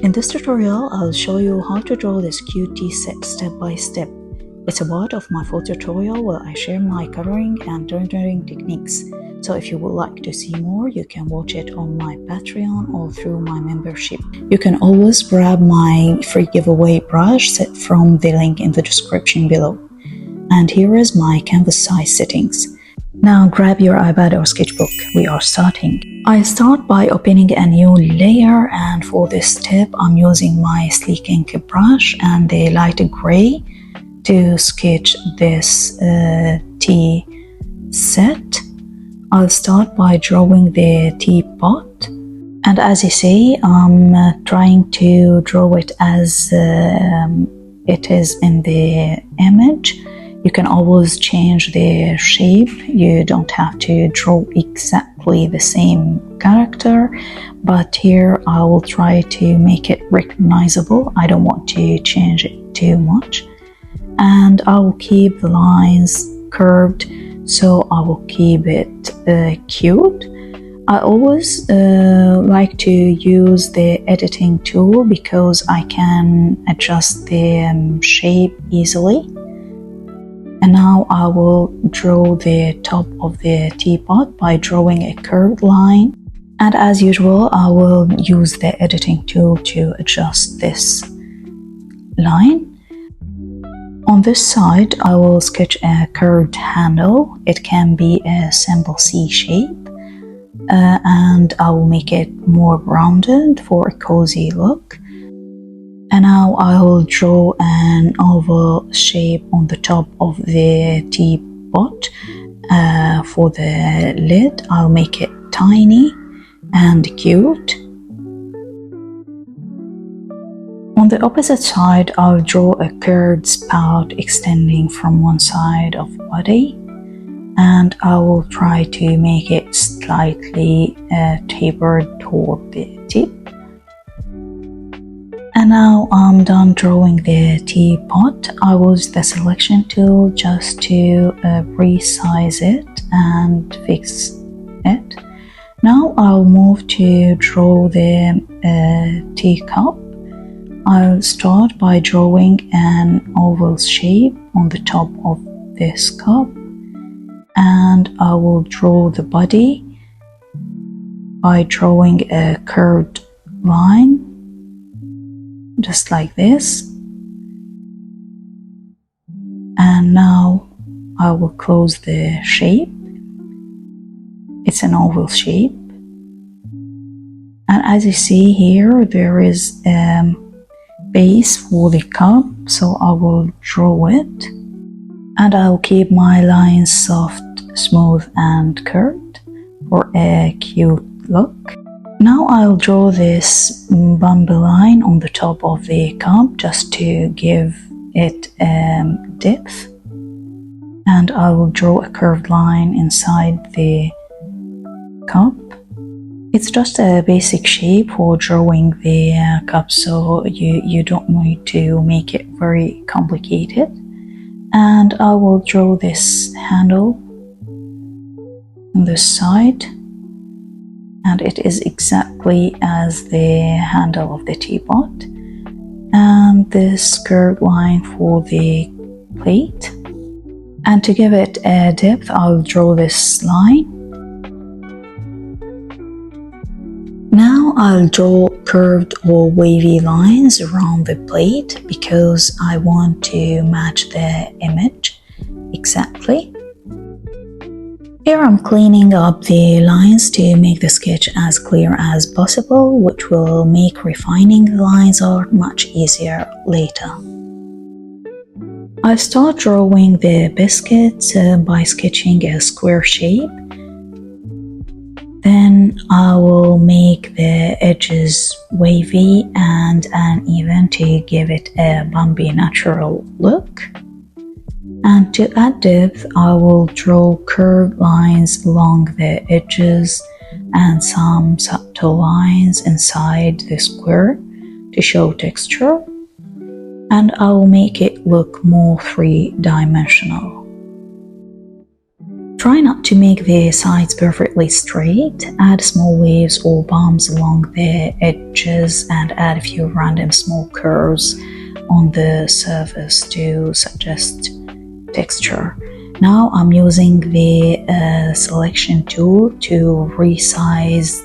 In this tutorial, I'll show you how to draw this cute tea set step by step. It's a part of my full tutorial where I share my coloring and rendering techniques. So if you would like to see more, you can watch it on my Patreon or through my membership. You can always grab my free giveaway brush set from the link in the description below. And here is my canvas size settings. Now grab your iPad or sketchbook. We are starting. I start by opening a new layer, and for this step I'm using my sleek ink brush and the light gray to sketch this tea set. I'll start by drawing the teapot, and as you see, I'm trying to draw it as it is in the image. You can always change the shape. You don't have to draw exactly the same character, but here I will try to make it recognizable. I don't want to change it too much, and I will keep the lines curved, so I will keep it cute. I always like to use the editing tool because I can adjust the shape easily. And now I will draw the top of the teapot by drawing a curved line. And as usual, I will use the editing tool to adjust this line. On this side, I will sketch a curved handle. It can be a simple C shape. And I will make it more rounded for a cozy look. And now I will draw an oval shape on the top of the teapot. For the lid, I'll make it tiny and cute. On the opposite side, I'll draw a curved spout extending from one side of the body, and I will try to make it slightly tapered toward the tip. And now I'm done drawing the teapot. I will use the selection tool just to resize it and fix it. Now I'll move to draw the teacup. I'll start by drawing an oval shape on the top of this cup, and I will draw the body by drawing a curved line, just like this. And now I will close the shape. It's an oval shape, and as you see here, there is a base for the cup, so I will draw it, and I will keep my lines soft, smooth and curved for a cute look. Now I'll draw this bumpy line on the top of the cup just to give it depth, and I will draw a curved line inside the cup. It's just a basic shape for drawing the cup, so you don't need to make it very complicated. And I will draw this handle on this side, and it is exactly as the handle of the teapot, and this curved line for the plate. And to give it a depth, I'll draw this line. Now I'll draw curved or wavy lines around the plate because I want to match the image exactly. Here I'm cleaning up the lines to make the sketch as clear as possible, which will make refining the lines art much easier later. I start drawing the biscuits by sketching a square shape. Then I will make the edges wavy and uneven to give it a bumpy natural look. And to add depth, I will draw curved lines along the edges and some subtle lines inside the square to show texture, and I will make it look more three-dimensional. Try not to make the sides perfectly straight. Add small waves or bumps along the edges and add a few random small curves on the surface to suggest texture. Now I'm using the selection tool to resize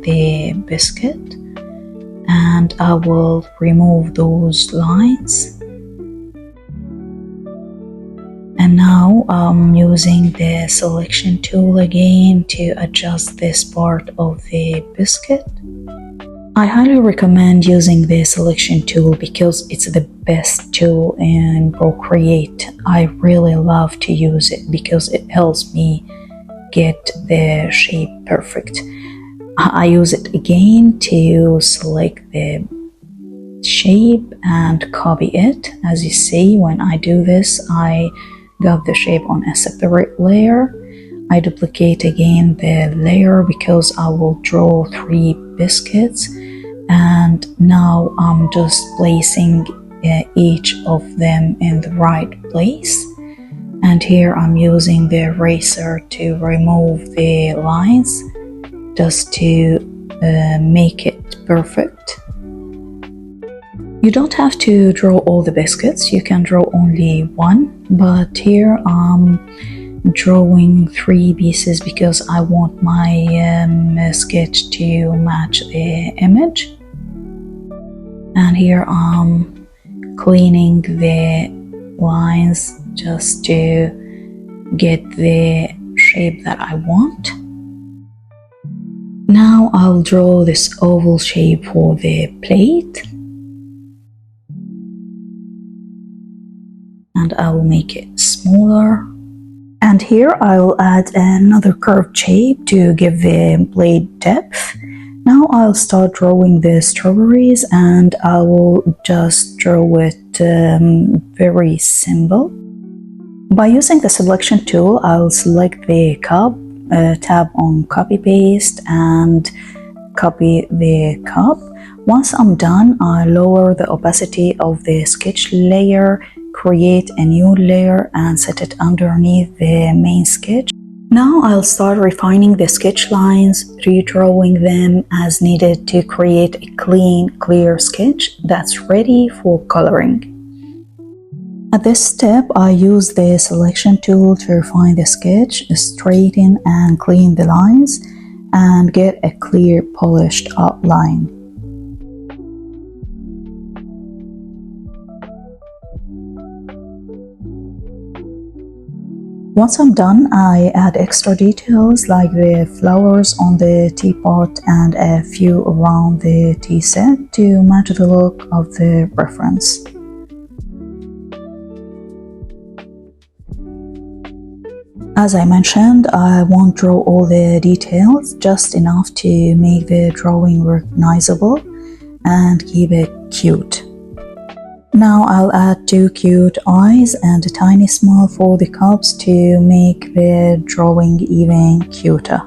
the biscuit, and I will remove those lines. And now I'm using the selection tool again to adjust this part of the biscuit. I highly recommend using the selection tool because it's the best tool in Procreate. I really love to use it because it helps me get the shape perfect. I use it again to select the shape and copy it. As you see, when I do this, I got the shape on a separate layer. I duplicate again the layer because I will draw 3 biscuits, and now I'm just placing each of them in the right place. And here I'm using the eraser to remove the lines just to make it perfect. You don't have to draw all the biscuits, you can draw only one, but here I'm drawing 3 pieces because I want my sketch to match the image. And here I'm cleaning the lines just to get the shape that I want. Now I'll draw this oval shape for the plate. And I will make it smaller. And here I will add another curved shape to give the blade depth. Now I'll start drawing the strawberries, and I will just draw it very simple. By using the selection tool, I'll select the cup, tap on copy paste and copy the cup. Once I'm done, I lower the opacity of the sketch layer, create a new layer and set it underneath the main sketch. Now I'll start refining the sketch lines, redrawing them as needed to create a clean, clear sketch that's ready for coloring. At this step, I use the selection tool to refine the sketch, straighten and clean the lines, and get a clear, polished outline. Once I'm done, I add extra details like the flowers on the teapot and a few around the tea set to match the look of the reference. As I mentioned, I won't draw all the details, just enough to make the drawing recognizable and keep it cute. Now I'll add 2 cute eyes and a tiny smile for the cups to make the drawing even cuter.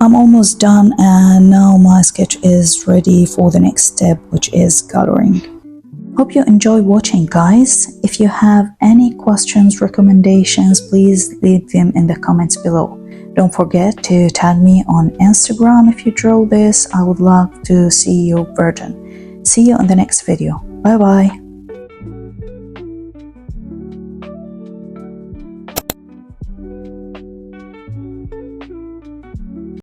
I'm almost done, and now my sketch is ready for the next step, which is coloring. Hope you enjoy watching, guys. If you have any questions, recommendations, please leave them in the comments below. Don't forget to tag me on Instagram if you draw this. I would love to see your version. See you in the next video. Bye bye.